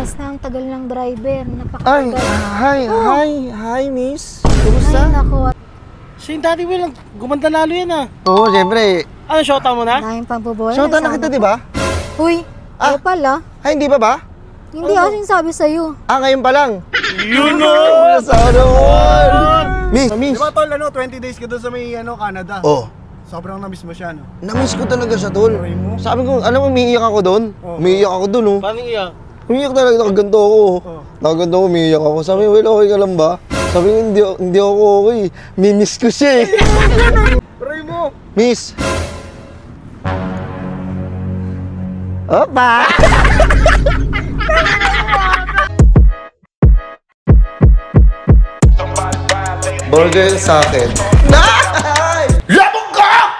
oras na, ang tagal ng driver. Ay, Napakatagal. hi, miss. Kumusta? Ay, naku. Si Daddy Will, gumanda lalo yan ah. Oo, siyempre. Ano, shota mo na? Nahin pang buboy. Shota na kita, di ba? Uy, Ah. pala. Ay, hindi pa ba? Hindi ako sinasabi sa'yo. Ah, ngayon pa lang. You know! Sana all! Miss, Di ba tol, 20 days ka doon sa may Canada? Oh, Sobrang na-miss mo siya, no? na-miss ko talaga siya, tol. Sorry mo. Sabi ko, alam mo, umiiyak ako doon. Oh. Umiiyak ako doon, oh. Paano iyak? Umiiyak talaga, nakaganto ako. Oh. Nakaganto ako, umiiyak ako. Sabi ko, well, okay ka lang ba? Sabi ko, hindi ako okay. Mimiss ko siya eh. Try mo! Miss. Opa! Burger sa akin. Labog ka!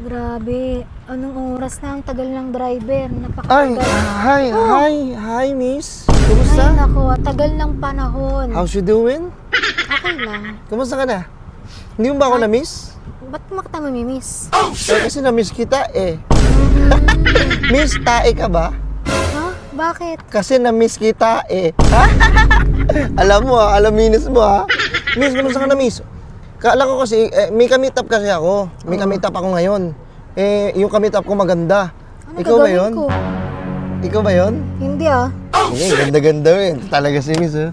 Grabe. Anong oras na, ang tagal ng driver. Ay, Napakatagal. hi, miss. Ay, Kumusta? naku. Tagal ng panahon. How's you doing? Okay lang. Kumusta ka na? Hindi mo ba ako na-miss? Ba't mo kita mamimiss? Kasi na-miss kita eh. Miss, tae ka ba? Ha? Bakit? Kasi na-miss kita eh. Alam mo ha, alaminis mo ha. Miss, kumusta ka na, miss? Kala ko kasi, may ka-meet up kasi ako. May ka-meet up ako ngayon. Eh, yung ka-meet up ko maganda. Ano Ikaw ba gagawin yun? ko? Ikaw ba yun? Hindi ah. Hindi, ganda-ganda eh. Talaga si miss eh.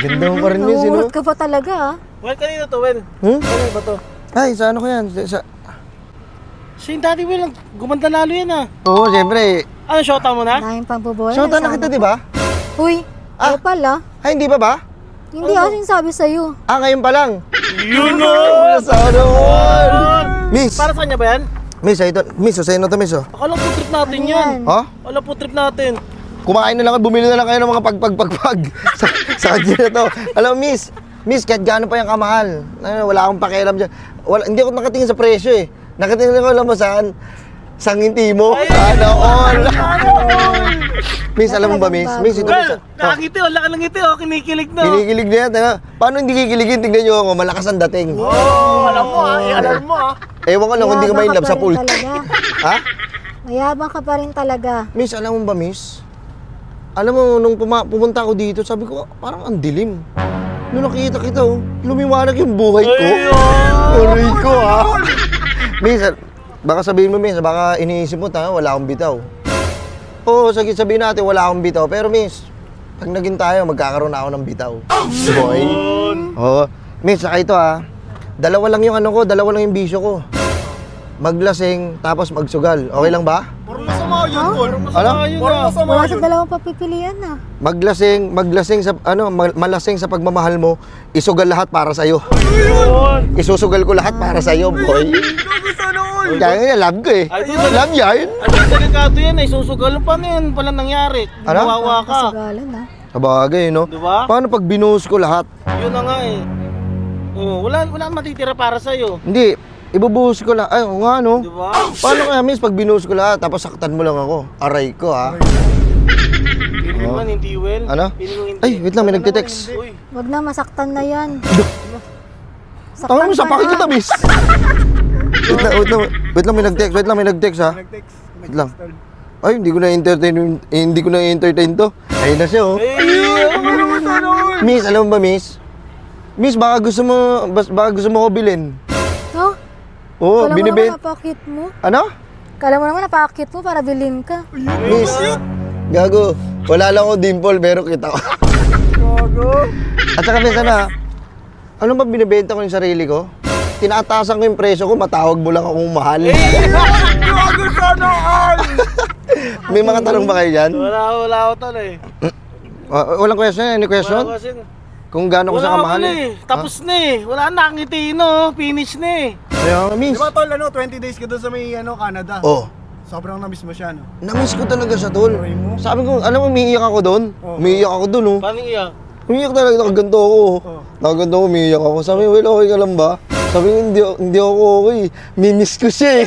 Ganda mo pa rin, miss, Nangungurot no? ka pa talaga ah. Well, kanino to, Well? Hmm? Kanino ba to? Ay, sa ano ko yan? Si Daddy Will, gumanda lalo yan ah. Oo, siyempre. Ano, shota mo na? Nahin pang buboy. Shota na kita, di ba? Uy, pala. Ay, hindi pa ba? Hindi ako sinasabi sa'yo. Ah, ngayon pa lang. You know! Sana all! Miss! Para saan niya ba yan? Miss, ito. Miss, sa'yo na to, miss, oh. Akala po trip natin Ano yan. yan? Ha? Akala po trip natin. Kumain na lang at bumili na lang kayo ng mga pagpag sa kanya na to. Alam mo, miss, kahit gaano pa yung kamahal. Wala akong pakialam dyan. Hindi ako nakatingin sa presyo eh. Nakatingin ako, alam mo saan? Sangiti mo. Sana all! Miss, alam mo ba, miss? Miss, ito, miss. Well, nakangiti oh, laki ng ngiti oh, kinikilig na. Kinikilig na yan. Paano hindi kikiligin? Tignan nyo ako, malakas ang dating. Oh, alam mo ah, alam mo ah. Ewan ko lang kung hindi ka may love sa pool. Ha? Mayabang ka pa rin talaga. Miss, alam mo ba, miss? Alam mo, nung pumunta ako dito, sabi ko, parang ang dilim. Nung nakita kita, oh, lumiwanag yung buhay ko. Aray ko, ha? Miss, baka sabihin mo, miss, baka iniisip mo, wala akong bitaw. Oo, sabihin natin, wala akong bitaw. Pero, miss, pag naging tayo, magkakaroon na ako ng bitaw. Boy. Oo. Miss, saka ito, ha? Dalawa lang yung dalawa lang yung bisyo ko. Maglasing, tapos magsugal. Okay lang ba? Parang masama yun, tol. Ano? Parang masama Wala sa yun. dalawang papipilian ah. Maglasing sa malasing sa pagmamahal mo, isugal lahat para sa iyo. Isusugal ko lahat para sa iyo, boy. Gago sana all! Kaya nga love ko eh. Ay, Love yan. Ang delikado yan eh, susugal pa na yan, palang nangyari. Ano? Nawawa ka. Kasagalan ah. Sabagay, no? Diba? Paano pag binuhos ko lahat? Yun na nga eh. Oh, wala matitira para sa'yo. Hindi, ibubuhos ko lang. Ay, oo nga, no? Diba? Paano kaya, miss, pag binuhos ko lahat, tapos saktan mo lang ako? Aray ko, ha? Piling mo man, hindi well. Ano? Piling mo hindi. Ay, wait lang, may nagtitext. Uy, Wag na, masaktan na yan. Tama mo, pa sapakin na. kita, miss. Wait lang, may nagtext, ha? Nag-text. Wait lang. Ay, hindi ko na-entertain to. Ayun na siya, oh. Miss, alam mo ba, miss? Miss, baka gusto mo ko bilhin. Oh, Oo, kala mo naman binibenta. napakit mo. Ano? Kala mo naman napakit mo para bilhin ka. Miss, gago. Wala lang ako dimple, pero kita ko. Gago! At saka, miss, ano ba binibenta ko yung sarili ko? Tinatasan ko yung presyo ko, matawag mo lang akong mahal. Gago sana all! May mga tanong ba kayo dyan? wala ako tol eh. Walang question? Any question? Wala kasi. Kung gaano ko sa kamahal? eh. Tapos na eh. Wala na nakangiti no. Finish na eh. Kaya nga, miss. Di ba tol, 20 days ka doon sa may Canada? Oh, Sobrang na-miss mo siya, no? na-miss ko talaga siya, tol. Sorry mo. Sabi ko, alam mo, umiiyak ako doon. Oh. Umiiyak ako doon, oh. Paano iyak? Umiiyak talaga, nakaganto ako. Oh. Nakaganto ako, umiiyak ako. Sabi ko, well, okay ka lang ba? Sabi ko, hindi ako okay. Mimiss ko siya eh.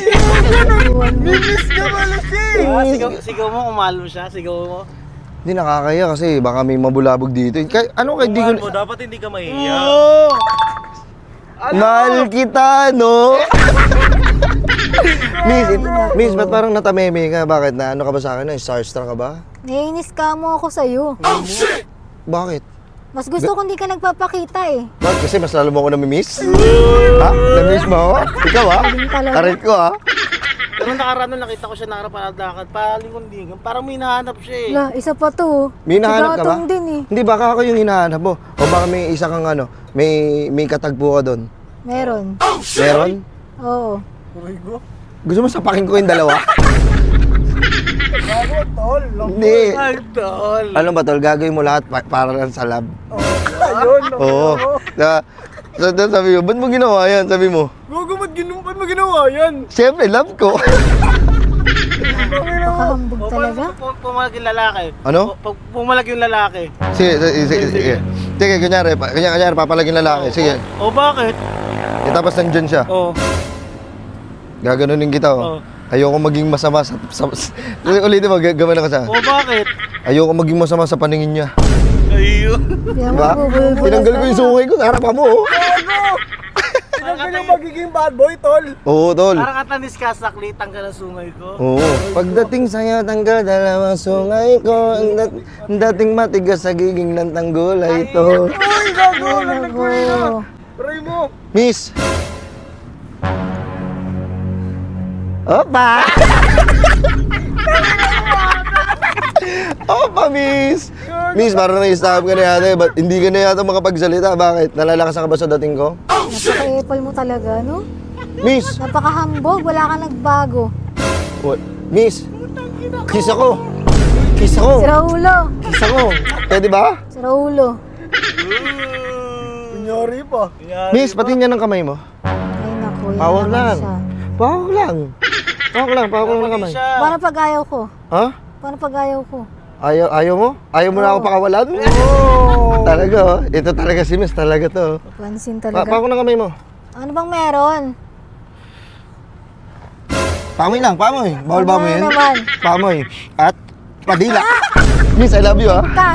Miss ka pala siya! Sigaw mo kung mahal mo siya. Sigaw mo. Hindi nakakaya kasi baka may mabulabog dito. Ano kaya di ko... dapat hindi ka mahiya. Mahal kita, no? Miss, ba't parang natameme ka? Bakit na? Ano ka ba sa akin? Starstruck ka ba? Naiinis ka mo ako sa'yo. Bakit? Mas gusto kong di ka nagpapakita eh. Bakit? Kasi mas lalo mo ako namimiss? Ha? Namimiss mo ako? Ikaw ha? talaga. Karit ko ha? Pero nakaraan nung nakita ko siya nakarapalakad, palingon-lingon. Parang may hinahanap siya eh. La, isa pa to. May hinahanap ka ba? Sigatong din eh. Hindi, baka ako yung hinahanap mo. O baka may isa kang ano, may katagpo ka doon. Meron. Meron? Oo. Uy, go. Gusto mo sapakin ko yung dalawa? Gago, tol. Hindi. Ay, tol. Ano ba tol, gagawin mo lahat para lang sa lab. Ayun. Oo. Sabi mo, ba't mo ginawa yan? Sabi mo, Gago, ba't mo ginawa yan? siyempre, love ko. Pakahambog talaga. Pumalag yung lalaki. Ano? Pag pumalag yung lalaki. Sige. Sige, kunyari, papalag yung lalaki. Sige. O bakit? Tapos nandyan siya. O. Gaganunin kita, oh. Oo. Ayoko maging masama ulitin mo, gawin ka sa. O bakit? Ayoko maging masama sa paningin niya. Ayun. Kaya Diba? magbubulbulas Tinanggal ko yung sungay ko sa harapan mo, oh. Tinanggal yung magiging bad boy, tol. Oo, tol. Parang katanis ka, sakli, tanggal ang sungay ko. Oo. Pagdating sa'yo, tanggal dalawang sungay ko. Ang dating matigas sa giging ng tanggulay ito. Uy, gago, naglag ko rin na. Ako. Try mo. Miss! Opa! Opa, miss! Miss, parang na-stop ka na yata. Ba't hindi ka na yata makapagsalita? Bakit? Nalalakasan ka ba sa dating ko? Napaka-epal mo talaga, no? Miss! Napakahambog, wala kang nagbago. What? Miss! Kiss ako! Kiss ako! Si Raulo. Kiss ako! Pwede ba? Si Raulo. Kunyari pa. Miss, pati niya ng kamay mo. Ay naku, yan Pawag naman lang. siya. Pawag lang. Pawag lang ng kamay. Paano pag ayaw ko? Ha? Paano pag ayaw ko? Ayaw mo? Ayaw mo na ako pakawalan? Oh. Talaga, oh. Ito talaga si Miss, talaga to. Pansin talaga. Pawag ng kamay mo. Ano bang meron? Pamoy lang, pamoy. Bawal ba mo Ano yun? naman? Pamoy. At padila. Miss, I love you, ha? Ka!